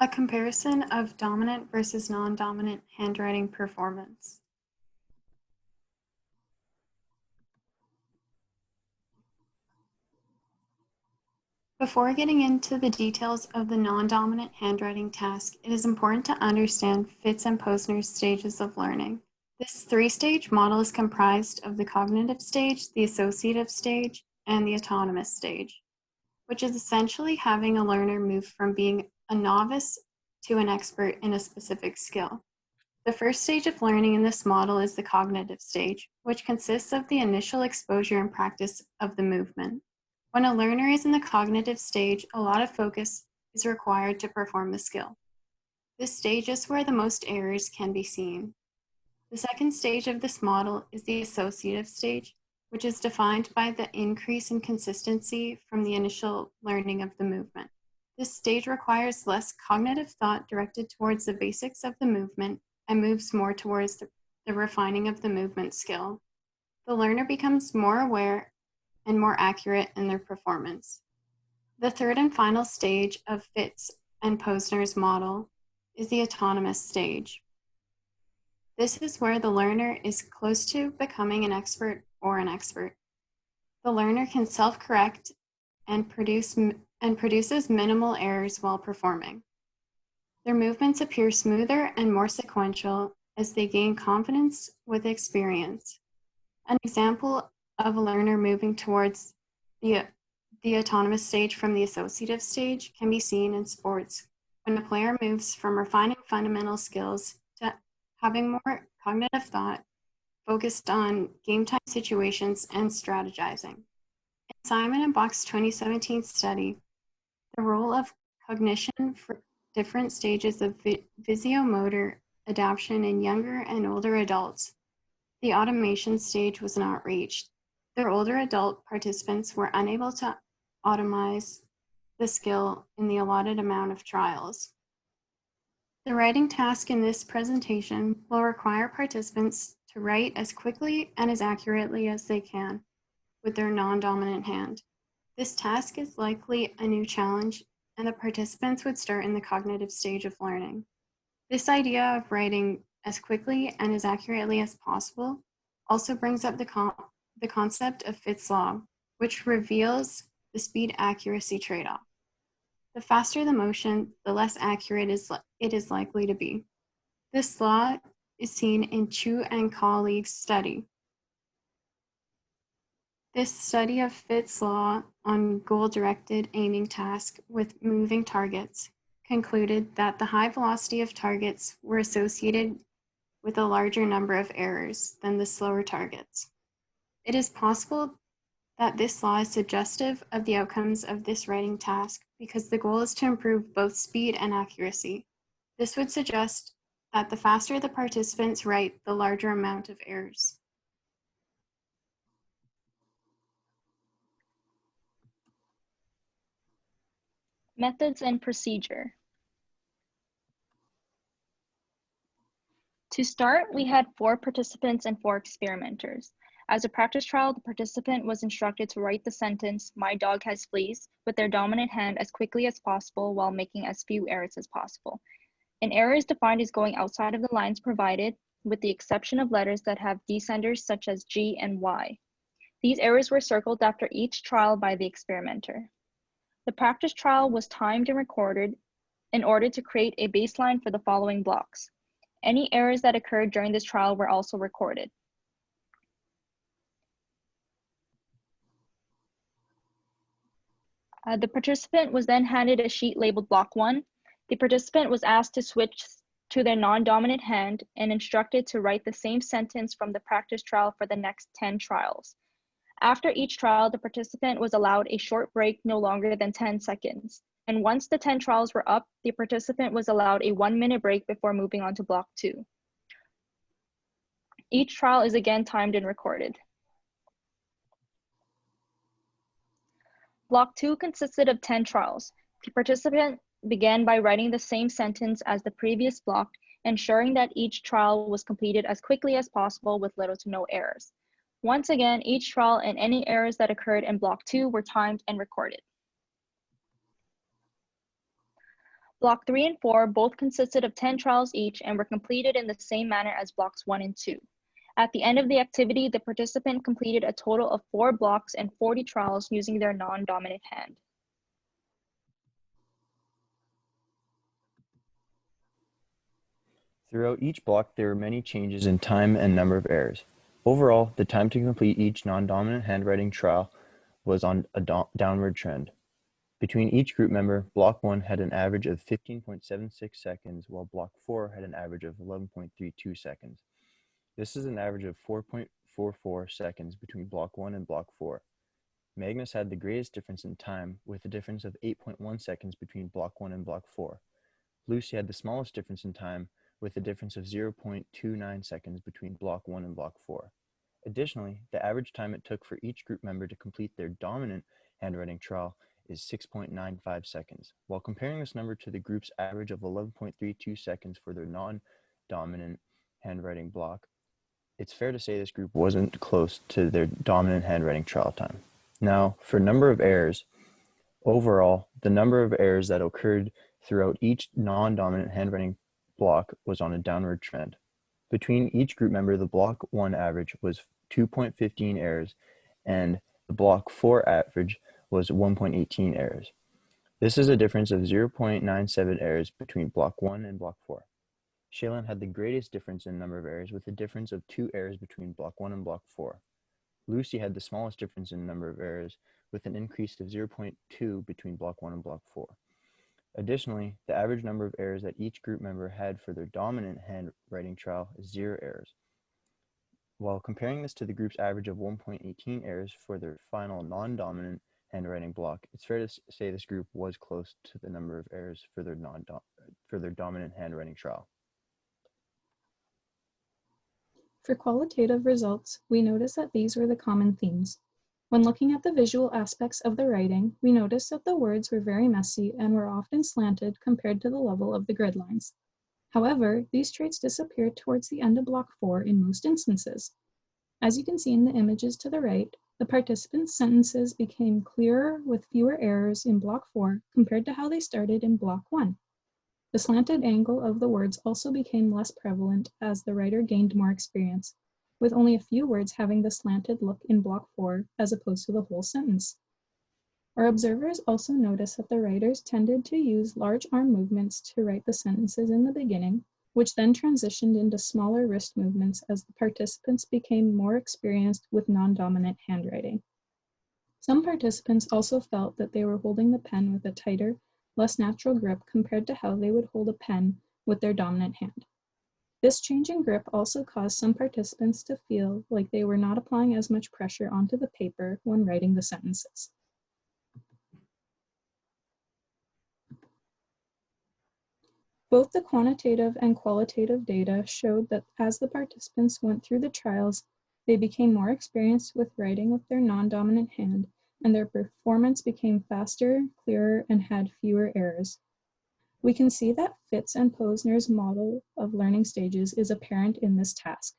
A comparison of dominant versus non-dominant handwriting performance. Before getting into the details of the non-dominant handwriting task, it is important to understand Fitz and Posner's stages of learning. This three-stage model is comprised of the cognitive stage, the associative stage, and the autonomous stage, which is essentially having a learner move from being a novice to an expert in a specific skill. The first stage of learning in this model is the cognitive stage, which consists of the initial exposure and practice of the movement. When a learner is in the cognitive stage, a lot of focus is required to perform the skill. This stage is where the most errors can be seen. The second stage of this model is the associative stage, which is defined by the increase in consistency from the initial learning of the movement. This stage requires less cognitive thought directed towards the basics of the movement and moves more towards the refining of the movement skill. The learner becomes more aware and more accurate in their performance. The third and final stage of Fitz and Posner's model is the autonomous stage. This is where the learner is close to becoming an expert or an expert. The learner can self-correct and produces minimal errors while performing. Their movements appear smoother and more sequential as they gain confidence with experience. An example of a learner moving towards the autonomous stage from the associative stage can be seen in sports, when a player moves from refining fundamental skills to having more cognitive thought focused on game time situations and strategizing. In Simon and Bach's 2017 study, the role of cognition for different stages of visuomotor adaptation in younger and older adults, the automation stage was not reached. Their older adult participants were unable to automize the skill in the allotted amount of trials. The writing task in this presentation will require participants to write as quickly and as accurately as they can with their non-dominant hand. This task is likely a new challenge, and the participants would start in the cognitive stage of learning. This idea of writing as quickly and as accurately as possible also brings up the concept of Fitz's law, which reveals the speed-accuracy trade-off. The faster the motion, the less accurate it is likely to be. This law is seen in Chu and colleagues' study. This study of Fitz's law on goal-directed aiming task with moving targets concluded that the high velocity of targets were associated with a larger number of errors than the slower targets. It is possible that this law is suggestive of the outcomes of this writing task because the goal is to improve both speed and accuracy. This would suggest that the faster the participants write, the larger amount of errors. Methods and procedure. To start, we had 4 participants and 4 experimenters. As a practice trial, the participant was instructed to write the sentence, "My dog has fleas," with their dominant hand as quickly as possible while making as few errors as possible. An error is defined as going outside of the lines provided, with the exception of letters that have descenders such as G and Y. These errors were circled after each trial by the experimenter. The practice trial was timed and recorded in order to create a baseline for the following blocks. Any errors that occurred during this trial were also recorded. The participant was then handed a sheet labeled Block 1. The participant was asked to switch to their non-dominant hand and instructed to write the same sentence from the practice trial for the next 10 trials. After each trial, the participant was allowed a short break no longer than 10 seconds. And once the 10 trials were up, the participant was allowed a 1-minute break before moving on to Block 2. Each trial is again timed and recorded. Block 2 consisted of 10 trials. The participant began by writing the same sentence as the previous block, ensuring that each trial was completed as quickly as possible with little to no errors. Once again, each trial and any errors that occurred in Block 2 were timed and recorded. Block 3 and 4 both consisted of 10 trials each and were completed in the same manner as blocks 1 and 2. At the end of the activity, the participant completed a total of 4 blocks and 40 trials using their non-dominant hand. Throughout each block, there were many changes in time and number of errors. Overall, the time to complete each non-dominant handwriting trial was on a downward trend. Between each group member, Block 1 had an average of 15.76 seconds, while Block 4 had an average of 11.32 seconds. This is an average of 4.44 seconds between Block 1 and Block 4. Magnus had the greatest difference in time, with a difference of 8.1 seconds between Block 1 and Block 4. Lucy had the smallest difference in time, with a difference of 0.29 seconds between Block 1 and Block 4. Additionally, the average time it took for each group member to complete their dominant handwriting trial is 6.95 seconds. While comparing this number to the group's average of 11.32 seconds for their non-dominant handwriting block, it's fair to say this group wasn't close to their dominant handwriting trial time. Now, for number of errors, overall, the number of errors that occurred throughout each non-dominant handwriting block was on a downward trend. Between each group member, the Block 1 average was 2.15 errors, and the Block 4 average was 1.18 errors. This is a difference of 0.97 errors between Block 1 and Block 4. Shaylin had the greatest difference in number of errors, with a difference of 2 errors between Block 1 and Block 4. Lucy had the smallest difference in number of errors, with an increase of 0.2 between Block 1 and Block 4. Additionally, the average number of errors that each group member had for their dominant handwriting trial is 0 errors. While comparing this to the group's average of 1.18 errors for their final non-dominant handwriting block, it's fair to say this group was close to the number of errors for their dominant handwriting trial. For qualitative results, we notice that these were the common themes. When looking at the visual aspects of the writing, we noticed that the words were very messy and were often slanted compared to the level of the grid lines. However, these traits disappeared towards the end of Block 4 in most instances. As you can see in the images to the right, the participants' sentences became clearer with fewer errors in Block 4 compared to how they started in Block 1. The slanted angle of the words also became less prevalent as the writer gained more experience, with only a few words having the slanted look in Block 4 as opposed to the whole sentence. Our observers also noticed that the writers tended to use large arm movements to write the sentences in the beginning, which then transitioned into smaller wrist movements as the participants became more experienced with non-dominant handwriting. Some participants also felt that they were holding the pen with a tighter, less natural grip compared to how they would hold a pen with their dominant hand. This change in grip also caused some participants to feel like they were not applying as much pressure onto the paper when writing the sentences. Both the quantitative and qualitative data showed that as the participants went through the trials, they became more experienced with writing with their non-dominant hand, and their performance became faster, clearer, and had fewer errors. We can see that Fitz and Posner's model of learning stages is apparent in this task,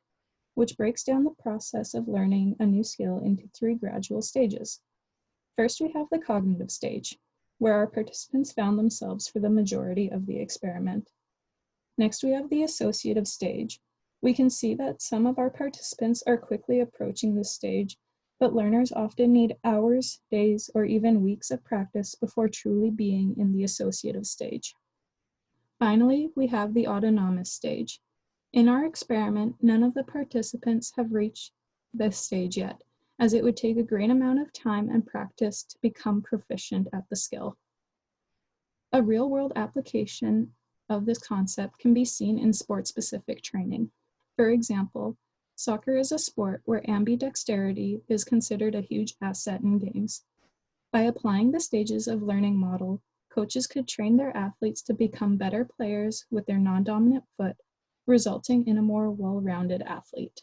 which breaks down the process of learning a new skill into 3 gradual stages. First, we have the cognitive stage, where our participants found themselves for the majority of the experiment. Next, we have the associative stage. We can see that some of our participants are quickly approaching this stage, but learners often need hours, days, or even weeks of practice before truly being in the associative stage. Finally, we have the autonomous stage. In our experiment, none of the participants have reached this stage yet, as it would take a great amount of time and practice to become proficient at the skill. A real-world application of this concept can be seen in sport-specific training. For example, soccer is a sport where ambidexterity is considered a huge asset in games. By applying the stages of learning model, coaches could train their athletes to become better players with their non-dominant foot, resulting in a more well-rounded athlete.